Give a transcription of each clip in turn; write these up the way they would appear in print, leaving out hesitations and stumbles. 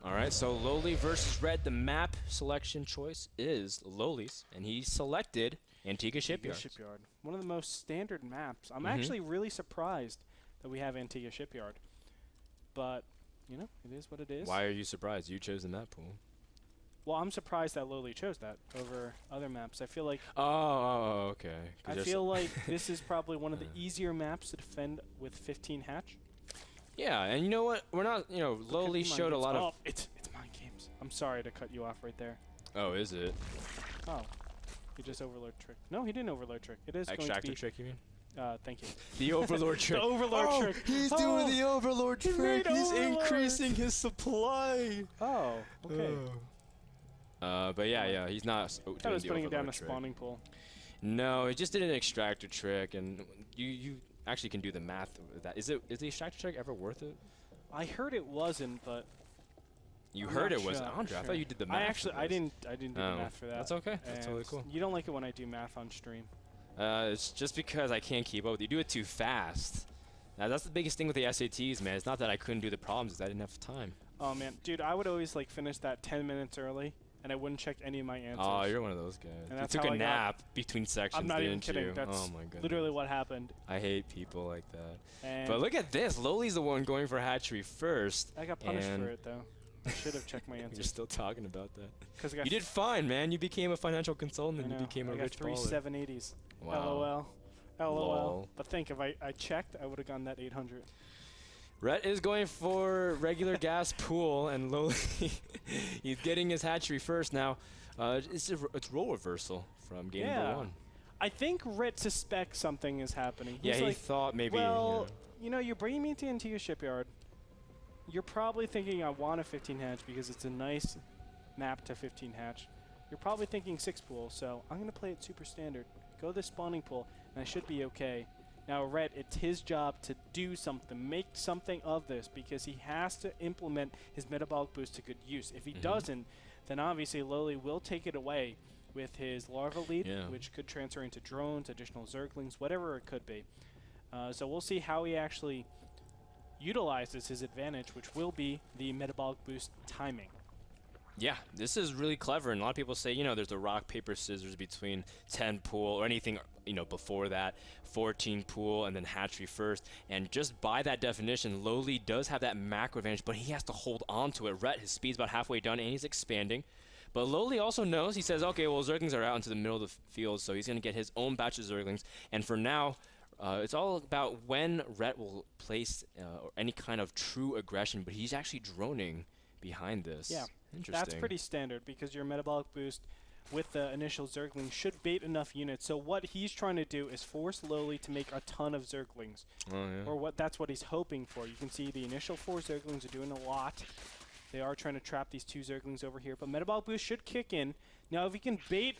All right, so LoWeLy versus Red. The map selection choice is LoWeLy's, and he selected Antigua Shipyard. One of the most standard maps. I'm actually really surprised that we have Antigua Shipyard. But, you know, it is what it is. Why are you surprised? You chose the map pool. Well, I'm surprised that LoWeLy chose that over other maps. I feel like... Oh, okay. I feel like this is probably one of the easier maps to defend with 15 hatch. Yeah, and you know what? We're not, you know, LoWeLy showed a lot of... Oh, it's Mind Games. I'm sorry to cut you off right there. Oh, is it? Oh. He just Overlord trick. No, he didn't Overlord trick. It is Extractor going to be... trick, you mean? Thank you. The Overlord trick. The Overlord trick. He's doing the Overlord trick. He's Overlord. increasing his supply. Oh, okay. But yeah, he's not doing I was the putting it down a Overlord trick. spawning pool. No, he just did an extractor trick, and you actually can do the math with that. Is the extractor trick ever worth it? I heard it wasn't, but You I'm heard not it was sure. Andre. I thought you did the math. I didn't do the math for that. That's okay. That's totally cool. You don't like it when I do math on stream. It's just because I can't keep up with you. Do it too fast. Now, that's the biggest thing with the SATs, man. It's not that I couldn't do the problems, it's that I didn't have time. Oh man, dude, I would always like finish that 10 minutes early, and I wouldn't check any of my answers. Oh, you're one of those guys. And you that's took how a I nap between sections, I'm not even didn't kidding. you? That's oh my goodness. literally what happened. I hate people like that. And But look at this. LoWeLy's the one going for hatchery first. I got punished for it though. I should have checked my You're answers. still talking about that. You You did fine, man. You became a financial consultant and you became a rich baller. I got 3 780s. Wow. LOL. Lol. But think, if I checked, I would have gotten that 800. Rhett is going for regular gas pool, and LoWeLy, he's getting his hatchery first. Now, it's role reversal from game number 1. I think Rhett suspects something is happening. Yeah, He's he like, thought maybe... well, you know, you're bringing me to Antigua Shipyard. You're probably thinking I want a 15 hatch because it's a nice map to 15 hatch. You're probably thinking 6 pool, so I'm going to play it super standard. Go this spawning pool, and I should be okay. Now, Rhett, it's his job to do something, make something of this, because he has to implement his metabolic boost to good use. If he doesn't, then obviously LoWeLy will take it away with his larva lead, which could transfer into drones, additional zerglings, whatever it could be. So we'll see how he actually utilizes his advantage, which will be the metabolic boost timing. Yeah, this is really clever, and a lot of people say, you know, there's a rock, paper, scissors between 10 pool or anything, you know, before that, 14 pool, and then hatchery first. And just by that definition, LoWeLy does have that macro advantage, but he has to hold on to it. Rhett, his speed's about halfway done, and he's expanding. But LoWeLy also knows, he says, okay, well, Zerglings are out into the middle of the field, so he's going to get his own batch of Zerglings. And for now, it's all about when Rhett will place any kind of true aggression, but he's actually droning behind this. Yeah, interesting. That's pretty standard because your metabolic boost with the initial Zergling should bait enough units. So what he's trying to do is force LoWeLy to make a ton of Zerglings. Or that's what he's hoping for. You can see the initial 4 Zerglings are doing a lot. They are trying to trap these 2 Zerglings over here, but metabolic boost should kick in. Now if he can bait,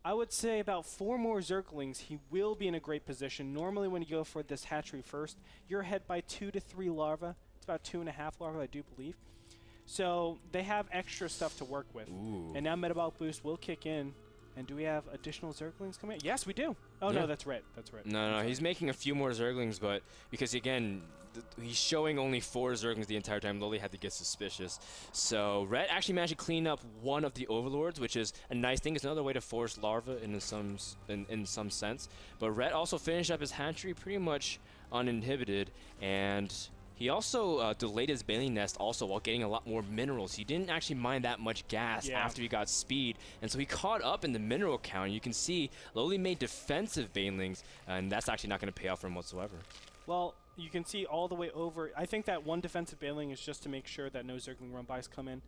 I would say about 4 more Zerglings, he will be in a great position. Normally when you go for this hatchery first, you're ahead by 2 to 3 larvae. It's about 2.5 larvae, I do believe. So they have extra stuff to work with. And now metabolic boost will kick in. And do we have additional Zerglings coming in? Yes, we do. Oh, no, that's right. That's right. No, he's making a few more Zerglings, but because, again, he's showing only 4 Zerglings the entire time. LoWeLy had to get suspicious. So Rhett actually managed to clean up one of the Overlords, which is a nice thing. It's another way to force larva in some sense. But Rhett also finished up his hatchery pretty much uninhibited, and he also delayed his Baleen Nest also while getting a lot more minerals. He didn't actually mine that much gas after he got speed, and so he caught up in the mineral count. You can see LoWeLy made defensive Banelings, and that's actually not going to pay off for him whatsoever. Well, you can see all the way over. I think that one defensive Baneling is just to make sure that no Zergling run-bys come in.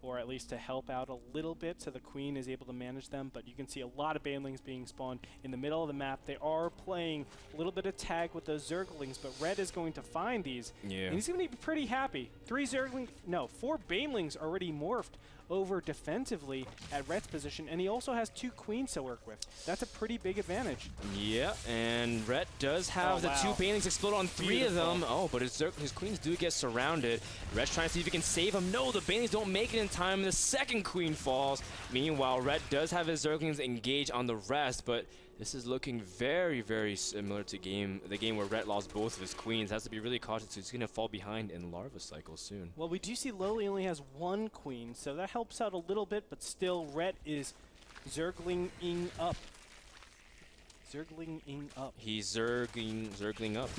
Or at least to help out a little bit so the Queen is able to manage them. But you can see a lot of Banelings being spawned in the middle of the map. They are playing a little bit of tag with those Zerglings, but Red is going to find these. And he's going to be pretty happy. 4 Banelings already morphed over defensively at Red's position, and he also has 2 Queens to work with. That's a pretty big advantage. Yeah, and Red does have the 2 Banelings explode on 3 of them. Oh, but his Queens do get surrounded. Red's trying to see if he can save them. No, the Banelings don't make it in time. The second Queen falls. Meanwhile, Red does have his Zerglings engage on the rest, but This is looking very, very similar to the game where Rhett lost both of his queens. Has to be really cautious. He's going to fall behind in Larva Cycle soon. Well, we do see LoWeLy only has 1 queen, so that helps out a little bit, but still Rhett is zerglinging up. Zerglinging up. He's zergling up.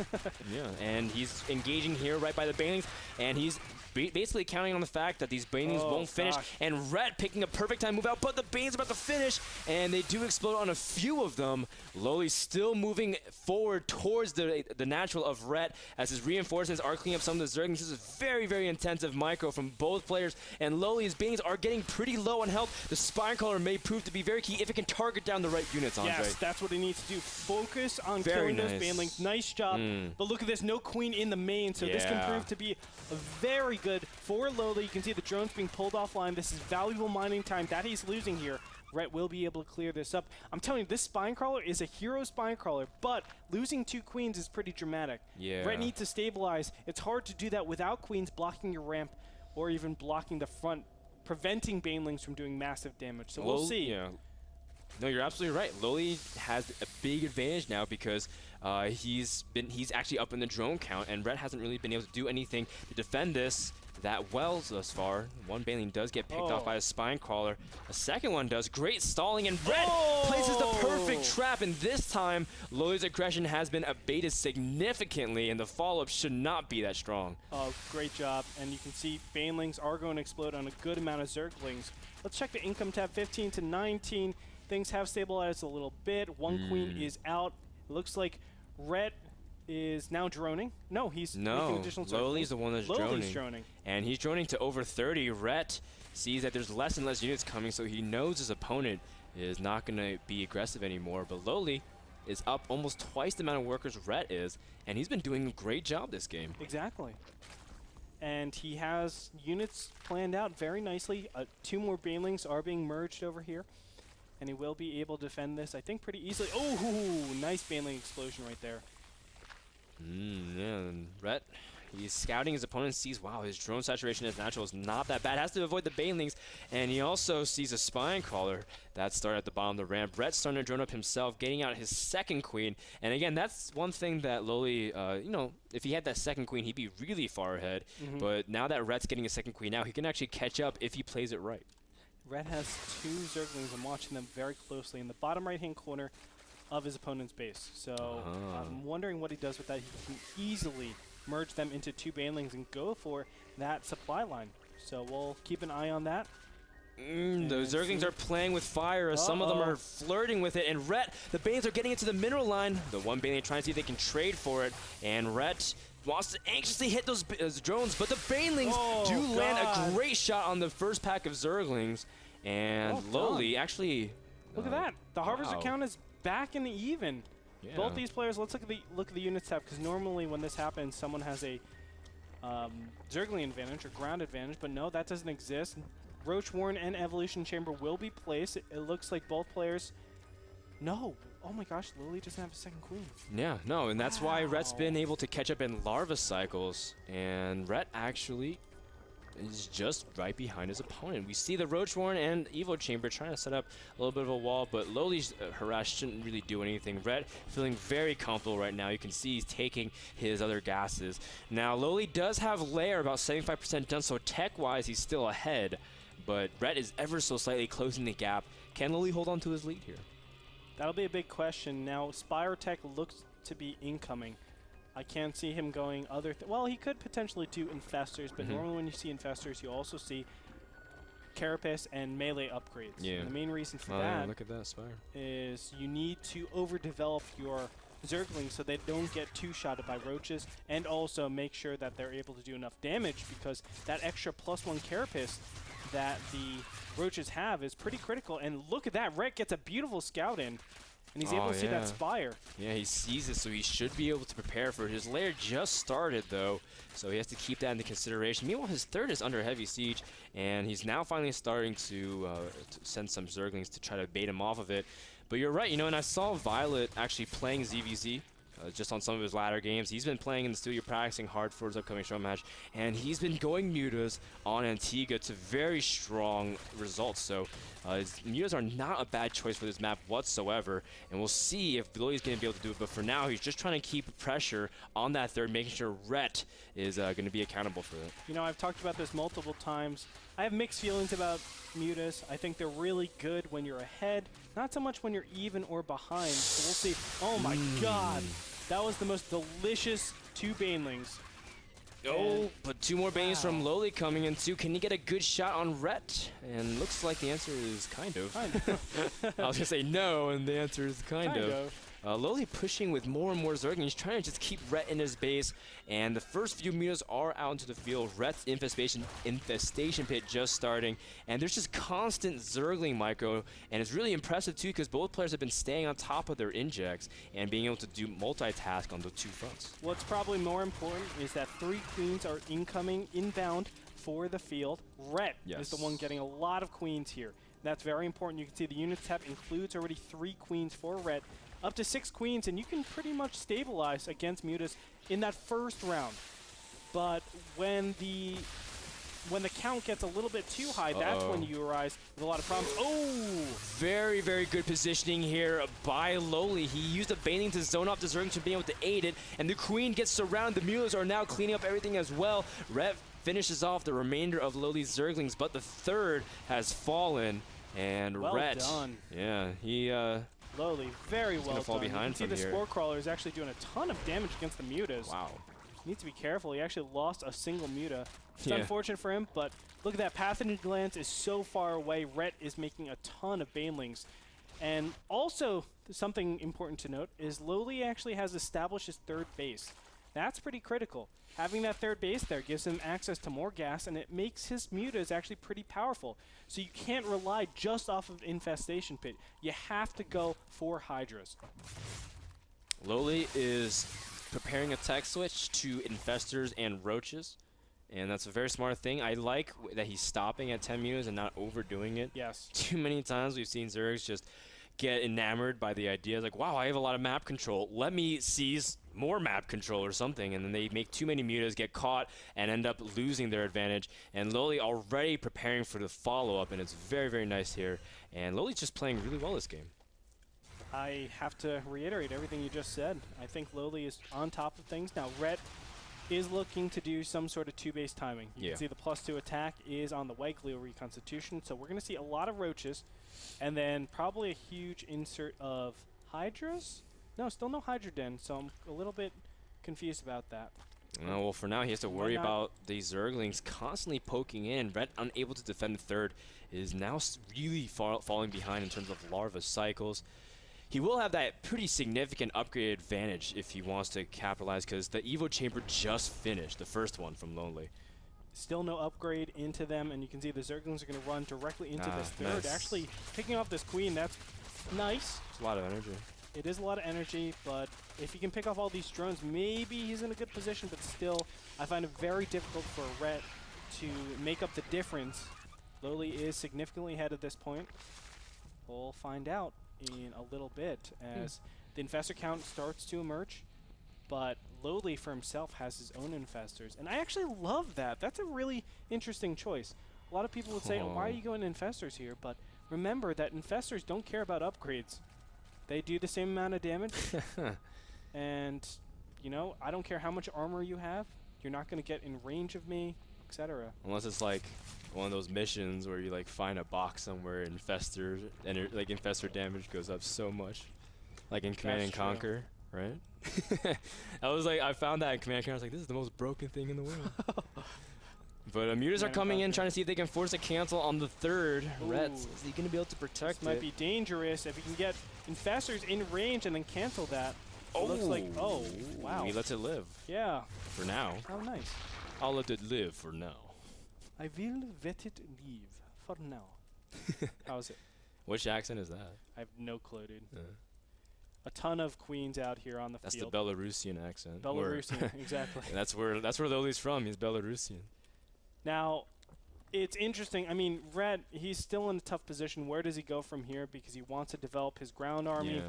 Yeah, and he's engaging here right by the banelings, and he's basically counting on the fact that these banelings won't finish. And Rhett picking a perfect time move out, but the banelings are about to finish, and they do explode on a few of them. LoWeLy still moving forward towards the natural of Rhett as his reinforcements are cleaning up some of the zerglings. This is very, very intensive micro from both players, and LoWeLy's banelings are getting pretty low on health. The Spine Crawler may prove to be very key if it can target down the right units, Andre. Yes, that's what he needs to do. Focus on killing those banelings. Nice job. But look at this, no queen in the main, so this can prove to be very good for LoWeLy. You can see the drones being pulled offline. This is valuable mining time that he's losing here. Rhett will be able to clear this up. I'm telling you, this Spine Crawler is a hero Spine Crawler, but losing 2 queens is pretty dramatic. Yeah. Rhett needs to stabilize. It's hard to do that without queens blocking your ramp or even blocking the front, preventing banelings from doing massive damage. So we'll see. Yeah. No, you're absolutely right. LoWeLy has a big advantage now because he's actually up in the drone count, and Rhett hasn't really been able to do anything to defend this that well thus far. One baneling does get picked off by a Spine Crawler. A second one does. Great stalling, and Rhett places the perfect trap, and this time LoWeLy's aggression has been abated significantly, and the follow-up should not be that strong. Oh, great job. And you can see banelings are going to explode on a good amount of zerglings. Let's check the income tab, 15 to 19. Things have stabilized a little bit. 1 queen is out. It looks like Rhett is now droning. No, he's making additional LoWeLy's the one that's LoWeLy's droning. And he's droning to over 30. Rhett sees that there's less and less units coming, so he knows his opponent is not going to be aggressive anymore. But LoWeLy is up almost twice the amount of workers Rhett is, and he's been doing a great job this game. Exactly. And he has units planned out very nicely. 2 more banelings are being merged over here. And he will be able to defend this, I think, pretty easily. Oh, nice baneling explosion right there. Yeah, and Rhett, he's scouting his opponent, sees, wow, his drone saturation as natural is not that bad. Has to avoid the banelings, and he also sees a Spine Crawler that started at the bottom of the ramp. Rhett's starting to drone up himself, getting out his 2nd queen. And again, that's one thing that LoWeLy, you know, if he had that 2nd queen, he'd be really far ahead. But now that Rhett's getting a 2nd queen now, he can actually catch up if he plays it right. Rhett has 2 zerglings. I'm watching them very closely in the bottom right-hand corner of his opponent's base. So I'm wondering what he does with that. He can easily merge them into 2 banelings and go for that supply line. So we'll keep an eye on that. Those zerglings are playing with fire. Some of them are flirting with it. And Rhett, the banelings are getting into the mineral line. The one baneling trying to see if they can trade for it. And Rhett wants to anxiously hit those drones, but the banelings do land a great shot on the first pack of zerglings. And LoWeLy actually... Look at that. The Harvester count is back in the even. Yeah. Both these players, let's look at the units tab, because normally when this happens, someone has a Zergling advantage or ground advantage, but no, that doesn't exist. Roach Warren and Evolution Chamber will be placed. It looks like both players... No. Oh my gosh, LoWeLy doesn't have a 2nd queen. Yeah, no, and that's why Rhett's been able to catch up in Larva Cycles. And Rhett actually is just right behind his opponent. We see the Roach Warren and Evo Chamber trying to set up a little bit of a wall, but LoWeLy's harass shouldn't really do anything. Rhett feeling very comfortable right now. You can see he's taking his other gases. Now, LoWeLy does have Lair about 75% done, so tech-wise he's still ahead, but Rhett is ever so slightly closing the gap. Can LoWeLy hold on to his lead here? That'll be a big question. Now, Spire Tech looks to be incoming. I can't see him going other... well, he could potentially do Infestors, but normally when you see Infestors, you also see Carapace and melee upgrades. Yeah. And the main reason for that, look at that Spire, is you need to overdevelop your Zerglings so they don't get 2-shotted by roaches, and also make sure that they're able to do enough damage, because that extra +1 Carapace that the roaches have is pretty critical. And look at that, Rhett gets a beautiful scout in, and he's able to see that Spire. Yeah, he sees it, so he should be able to prepare for it. His lair just started, though, so he has to keep that into consideration. Meanwhile, his 3rd is under heavy siege, and he's now finally starting to send some Zerglings to try to bait him off of it. But you're right, you know, and I saw Violet actually playing ZVZ just on some of his latter games. He's been playing in the studio, practicing hard for his upcoming show match, and he's been going mutas on Antigua to very strong results. So his mutas are not a bad choice for this map whatsoever, and we'll see if LoWeLy's going to be able to do it. But for now, he's just trying to keep pressure on that third, making sure Rhett is going to be accountable for it. You know, I've talked about this multiple times. I have mixed feelings about mutas. I think they're really good when you're ahead, not so much when you're even or behind. So we'll see. Oh my god, that was the most delicious 2 banelings. Oh, but 2 more bangs from LoWeLy coming in too. Can he get a good shot on Rhett? And looks like the answer is kind of. I was gonna say no, and the answer is kind of. LoWeLy pushing with more and more Zergling. He's trying to just keep Rhett in his base, and the first few mutas are out into the field. Rhett's infestation pit just starting, and there's just constant Zergling micro, and it's really impressive too because both players have been staying on top of their injects and being able to do multitask on the 2 fronts. What's probably more important is that 3 queens are inbound for the field. Rhett is the one getting a lot of queens here. That's very important. You can see the unit tab includes already 3 queens for Rhett. Up to 6 queens, and you can pretty much stabilize against mutas in that first round. But when the count gets a little bit too high, that's when you arise with a lot of problems. Oh! Very, very good positioning here by LoWeLy. He used a baiting to zone off the Zerglings to be able to aid it, and the Queen gets surrounded. The mutas are now cleaning up everything as well. Rhett finishes off the remainder of LoWeLy's Zerglings, but the third has fallen, and Rhett, done. Yeah, he LoWeLy, very well done. Fall behind you can see the Spore Crawler is actually doing a ton of damage against the mutas. Wow. Needs to be careful. He actually lost a single muta. It's unfortunate for him, but look at that. Pathogen Glance is so far away. Rhett is making a ton of banelings. And also, something important to note is LoWeLy actually has established his 3rd base. That's pretty critical. Having that 3rd base there gives him access to more gas, and it makes his mutas actually pretty powerful. So you can't rely just off of Infestation Pit. You have to go for Hydras. LoWeLy is preparing a tech switch to Infestors and Roaches, and that's a very smart thing. I like that he's stopping at 10 mutas and not overdoing it. Yes. Too many times we've seen Zergs just get enamored by the idea, like, wow, I have a lot of map control. Let me seize more map control or something, and then they make too many mutas, get caught, and end up losing their advantage. And LoWeLy already preparing for the follow-up, and it's very, very nice here. And LoWeLy's just playing really well this game. I have to reiterate everything you just said. I think LoWeLy is on top of things. Now, Rhett is looking to do some sort of 2-base timing. You can see the +2 attack is on the way, Cleo Reconstitution. So we're going to see a lot of Roaches, and then probably a huge insert of Hydras. No, still no Hydra Den, so I'm a little bit confused about that. Well, for now, he has to worry about these Zerglings constantly poking in. Rhett, unable to defend the 3rd, is now really falling behind in terms of larva cycles. He will have that pretty significant upgrade advantage if he wants to capitalize, because the Evo Chamber just finished, the first one from LoWeLy. Still no upgrade into them, and you can see the Zerglings are going to run directly into this 3rd. Actually, picking off this Queen, that's nice. It's a lot of energy. It is a lot of energy, but if he can pick off all these drones, maybe he's in a good position, but still, I find it very difficult for Rhett to make up the difference. LoWeLy is significantly ahead at this point. We'll find out in a little bit as the Infestor count starts to emerge, but LoWeLy for himself has his own Infestors, and I actually love that. That's a really interesting choice. A lot of people would say, why are you going Infestors here? But remember that Infestors don't care about upgrades. They do the same amount of damage, and, you know, I don't care how much armor you have. You're not going to get in range of me, etc. Unless it's like one of those missions where you like find a box somewhere, Infestor, and like Infestor damage goes up so much, like in Command & Conquer, right? I found that in Command & Conquer. I was like, this is the most broken thing in the world. But mutas are coming in, trying to see if they can force a cancel on the 3rd. Rhett, is he going to be able to protect this might be dangerous if he can get Infestors in range and then cancel that. Oh, looks like, oh, wow. He lets it live. Yeah. For now. How nice. I'll let it live for now. I will let it live for now. How's it? Which accent is that? I have no clue, dude. A ton of queens out here on the field. That's the Belarusian accent. Belarusian, exactly. That's where LoWeLy's from. He's Belarusian. Now, it's interesting. I mean, Rhett, he's still in a tough position. Where does he go from here? Because he wants to develop his ground army.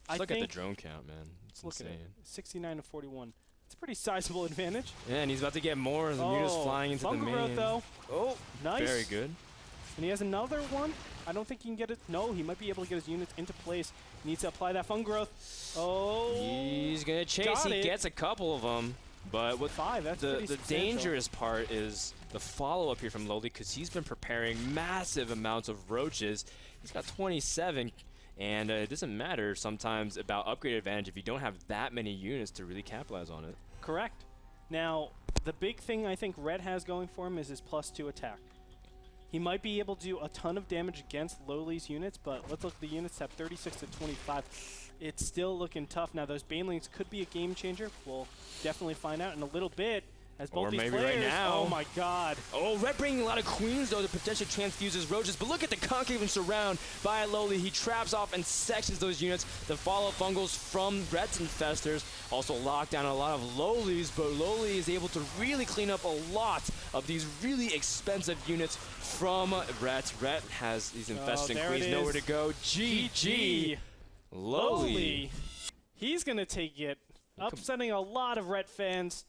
Just look at the drone count, man. It's insane. Look at it. 69 to 41. It's a pretty sizable advantage. Yeah, and he's about to get more of the units flying into the main. Growth, though. Oh, nice. Very good. And he has another one. I don't think he can get it. No, he might be able to get his units into place. Needs to apply that fun growth. Oh. He's going to chase. He gets a couple of them. But what 5, that's the dangerous part is the follow-up here from LoWeLy, because he's been preparing massive amounts of roaches. He's got 27. And it doesn't matter sometimes about upgrade advantage if you don't have that many units to really capitalize on it. Correct. Now, the big thing I think Red has going for him is his +2 attack. He might be able to do a ton of damage against LoWeLy's units, but let's look at the units have 36 to 25. It's still looking tough. Now, those Banelings could be a game changer. We'll definitely find out in a little bit. As both these players, right now. Oh my God. Oh, Red bringing a lot of queens though to potentially transfuse his roaches, but look at the concave and surround by LoWeLy. He traps off and sections those units. The follow-up fungals from Red's infestors also lock down a lot of LoWeLy's, but LoWeLy is able to really clean up a lot of these really expensive units from Red. Red has these infesting queens, nowhere to go. GG. LoWeLy. He's gonna take it, upsetting a lot of Red fans.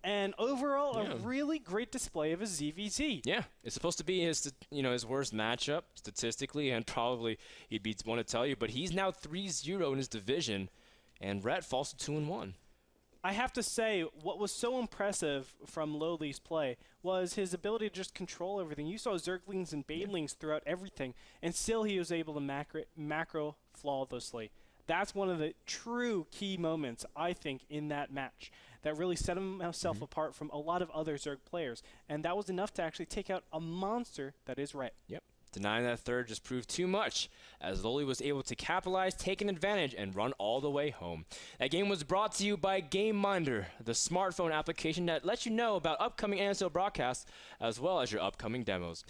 And overall, a really great display of a ZVZ. Yeah, it's supposed to be his, his worst matchup statistically, and probably he'd be one to tell you. But he's now 3-0 in his division, and Red falls to 2-1. I have to say, what was so impressive from LoWeLy's play was his ability to just control everything. You saw Zerglings and Banelings throughout everything, and still he was able to macro flawlessly. That's one of the true key moments, I think, in that match that really set himself apart from a lot of other Zerg players. And that was enough to actually take out a monster that is Red. Yep. Denying that third just proved too much, as LoWeLy was able to capitalize, take an advantage, and run all the way home. That game was brought to you by GameMinder, the smartphone application that lets you know about upcoming NASL broadcasts, as well as your upcoming demos.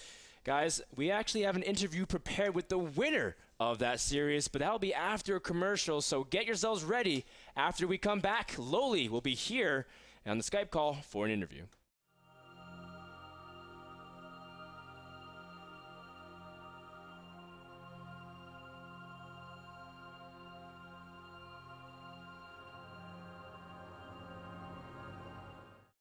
Guys, we actually have an interview prepared with the winner of that series, but that will be after a commercial, so get yourselves ready. After we come back, LoWeLy will be here on the Skype call for an interview.